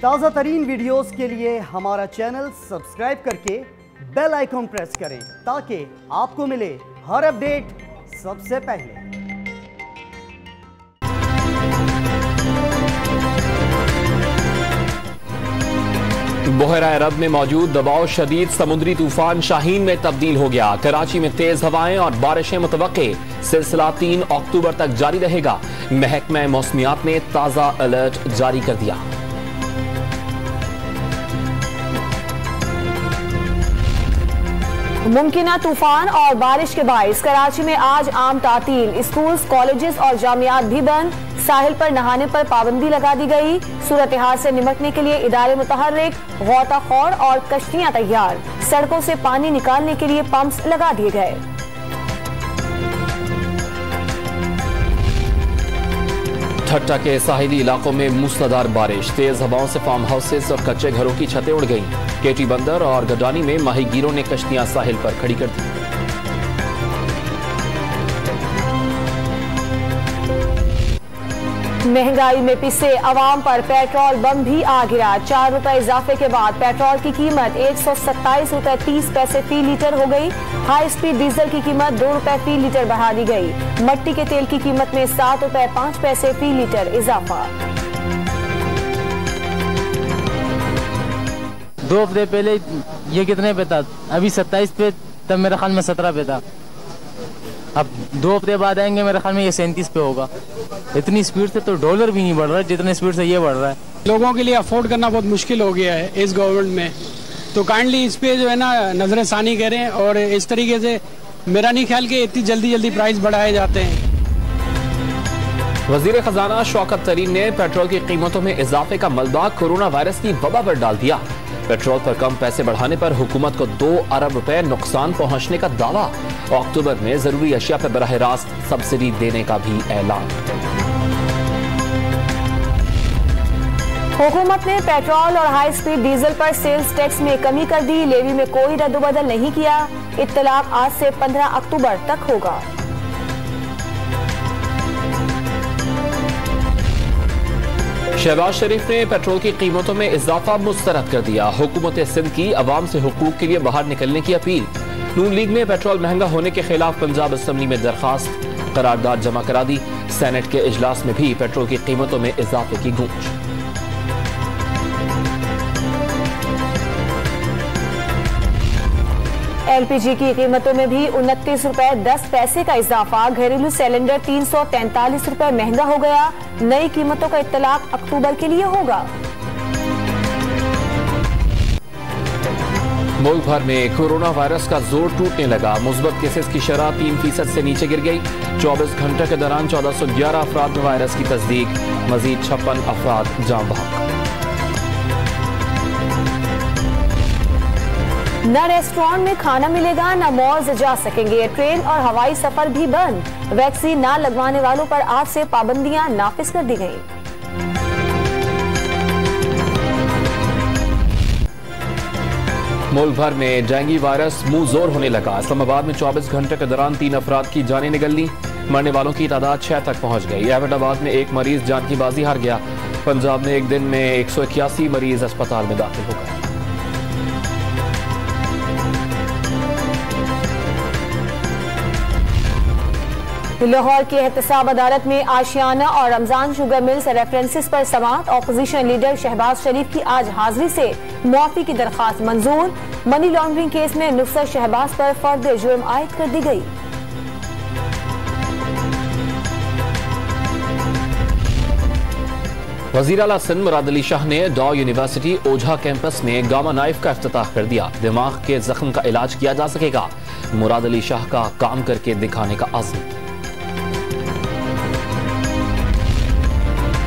ताज़ा तरीन वीडियोस के लिए हमारा चैनल सब्सक्राइब करके बेल आइकॉन प्रेस करें ताकि आपको मिले हर अपडेट सबसे पहले। बहरा अरब में मौजूद दबाव शदीद समुद्री तूफान शाहीन में तब्दील हो गया। कराची में तेज हवाएं और बारिशें मुतवक्के। सिलसिला 3 अक्टूबर तक जारी रहेगा। महकमा मौसमियात ने ताज़ा अलर्ट जारी कर दिया। मुमकिना तूफान और बारिश के बाइस कराची में आज आम तातील, स्कूल्स, कॉलेजेस और जामियात भी बंद। साहिल पर नहाने पर पाबंदी लगा दी गई। सूरत हाल से निपटने के लिए इदारे मुतहर्रिक, गौताखोर और कश्तियां तैयार। सड़कों से पानी निकालने के लिए पंप्स लगा दिए गए। ठट्टा के साहिली इलाकों में मूसलाधार बारिश, तेज हवाओं से फार्म हाउसेस और कच्चे घरों की छतें उड़ गईं। केटी बंदर और गडानी में माहीगीरों ने कश्तियां साहिल पर खड़ी कर दी। महंगाई में पिसे अवाम पर पेट्रोल बम भी आ गिरा। 4 रुपए इजाफे के बाद पेट्रोल की कीमत 127 रुपए 30 पैसे फी लीटर हो गई। हाई स्पीड डीजल की कीमत 2 रुपए फी लीटर बढ़ा दी गई। मट्टी के तेल की कीमत में 7 रुपए 5 पैसे फी लीटर इजाफा। 2 हफ्ते पहले ये कितने पे था? अभी 27 पे, तब मेरे ख्याल में 17 पे था। अब 2 हफ्ते बाद आएंगे, मेरे ख्याल में ये 37 पे होगा। इतनी स्पीड से तो डॉलर भी नहीं बढ़ रहा है जितने स्पीड से ये बढ़ रहा है। लोगों के लिए अफोर्ड करना बहुत मुश्किल हो गया है इस गवर्नमेंट में, तो काइंडली इस पे जो है ना नजर सानी करें। और इस तरीके से मेरा नहीं ख्याल कि इतनी जल्दी जल्दी प्राइस बढ़ाए जाते हैं। वजीर खजाना शौकत तरीन ने पेट्रोल की कीमतों में इजाफे का मलबा कोरोना वायरस की वबा पर डाल दिया। पेट्रोल पर कम पैसे बढ़ाने पर हुकूमत को 2 अरब रुपए नुकसान पहुंचने का दावा। अक्टूबर में जरूरी अशिया पर बराह रास्त सब्सिडी देने का भी ऐलान। हुकूमत ने पेट्रोल और हाई स्पीड डीजल पर सेल्स टैक्स में कमी कर दी। लेवी में कोई रद्दबदल नहीं किया। इत्तलाक आज से 15 अक्टूबर तक होगा। शहबाज शरीफ ने पेट्रोल की कीमतों में इजाफा मुस्तरद कर दिया। हुकूमत सिंध की अवाम से हुकूक के लिए बाहर निकलने की अपील। नून लीग ने पेट्रोल महंगा होने के खिलाफ पंजाब असम्बली में दरखास्त, करारदाद जमा करा दी। सेनेट के इजलास में भी पेट्रोल की कीमतों में इजाफे की गूंज। एलपीजी की कीमतों में भी 29 रुपए 10 पैसे का इजाफा। घरेलू सिलेंडर 343 रुपए महंगा हो गया। नई कीमतों का इत्तलाक अक्टूबर के लिए होगा। मुल्क भर में कोरोना वायरस का जोर टूटने लगा। मुस्बत केसेस की शरह 3% से नीचे गिर गई। 24 घंटे के दौरान 1411 अफराद में वायरस की तस्दीक। मजीद 56 अफराद जान बहक। न रेस्टोरेंट में खाना मिलेगा, न मॉल्स जा सकेंगे। ट्रेन और हवाई सफर भी बंद। वैक्सीन न लगवाने वालों पर आज से पाबंदियां नाफिज कर दी गईं। मुल्क भर में डेंगू वायरस मुंह जोर होने लगा। इस्लामाबाद में 24 घंटे के दौरान 3 अफराद की जानें निकल ली। मरने वालों की तादाद 6 तक पहुंच गई। एबटाबाद में एक मरीज जान की बाजी हार गया। पंजाब में एक दिन में 181 मरीज अस्पताल में दाखिल हो गए। लाहौर की एहतसाब अदालत में आशियाना और रमजान शुगर मिल्स रेफरेंसेस पर समाअत। ऑपोजिशन लीडर शहबाज शरीफ की आज हाजिरी से मुआफी की दरखास्त मंजूर। मनी लॉन्ड्रिंग केस में नुसरत शहबाज पर फर्द जुर्म आयद कर दी गई। वजीर आला सिंध मुराद अली शाह ने डॉ यूनिवर्सिटी ओझा कैंपस में गामा नाइफ का इफ्तिताह कर दिया। दिमाग के जख्म का इलाज किया जा सकेगा। मुराद अली शाह का काम करके दिखाने का आज़म।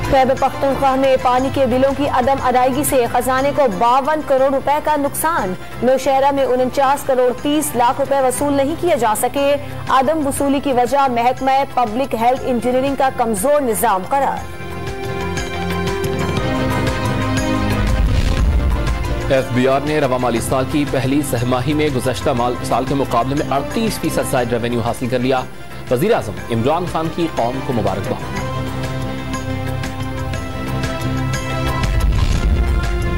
खैबर पख्तूनख्वा में पानी के बिलों की अदम अदायगी से खजाने को 52 करोड़ रुपए का नुकसान। नौशहरा में 49 करोड़ 30 लाख रुपए वसूल नहीं किए जा सके। आदम वसूली की वजह महकमा पब्लिक हेल्थ इंजीनियरिंग का कमजोर निजाम करार। FBR ने रवा माली साल की पहली सहमाही में गुज़श्ता साल के मुकाबले में 38% साइड रेवेन्यू हासिल कर लिया। वज़ीर आज़म इमरान खान की कौम को मुबारकबाद।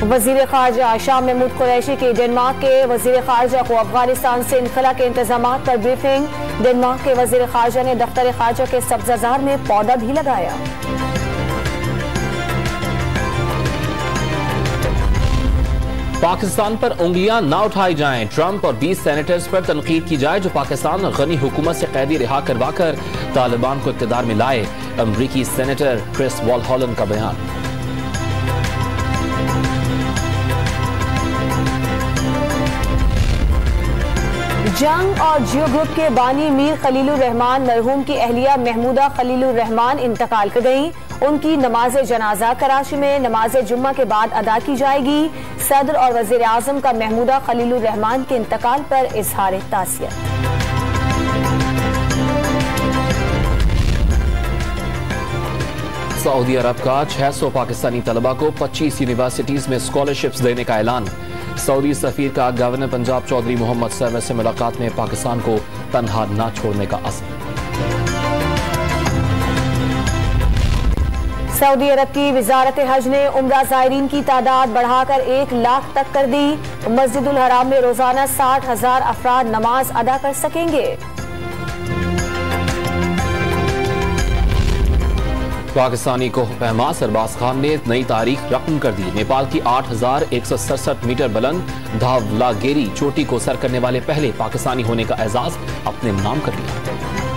वजीर खारजा शाह महमूद कुरैशी की डेनमार्क के वजीर खारजा को अफगानिस्तान से इनखला के इंतजाम पर ब्रीफिंग। डेनमार्क के वजीर खारजा ने दफ्तर खारजा के सब्जाजार में पौधा भी लगाया। पाकिस्तान पर उंगलियां ना उठाई जाएं, ट्रंप और 20 सेनेटर्स पर तनकीद की जाए जो पाकिस्तान गनी हुकूमत से कैदी रिहा करवाकर तालिबान को इक़्तिदार में लाए। अमरीकी सेनेटर क्रिस वॉलहॉलन का बयान। जंग और जियो ग्रुप के बानी मीर खलीलुर रहमान मरहूम की अहलिया महमूदा खलीलुर रहमान इंतकाल कर गई। उनकी नमाज जनाजा कराची में नमाज जुम्मा के बाद अदा की जाएगी। सदर और वजीर आजम का महमूदा खलीलुर रहमान के इंतकाल पर इजहार तासियत। सऊदी अरब का 600 पाकिस्तानी तलबा को 25 यूनिवर्सिटीज में स्कॉलरशिप्स देने का ऐलान। सऊदी सफीर का गवर्नर पंजाब चौधरी मोहम्मद सरवर से मुलाकात में पाकिस्तान को तनहा न छोड़ने का अज़्म। सऊदी अरब की वजारत हज ने उम्रा ज़ायरीन की तादाद बढ़ाकर 1 लाख तक कर दी। मस्जिदुल हराम में रोजाना 60,000 अफराद नमाज अदा कर सकेंगे। पाकिस्तानी कोह पहमा सरबाज खान ने नई तारीख रकम कर दी। नेपाल की 8,167 मीटर बुलंद धावलागेरी चोटी को सर करने वाले पहले पाकिस्तानी होने का एजाज अपने नाम कर लिया।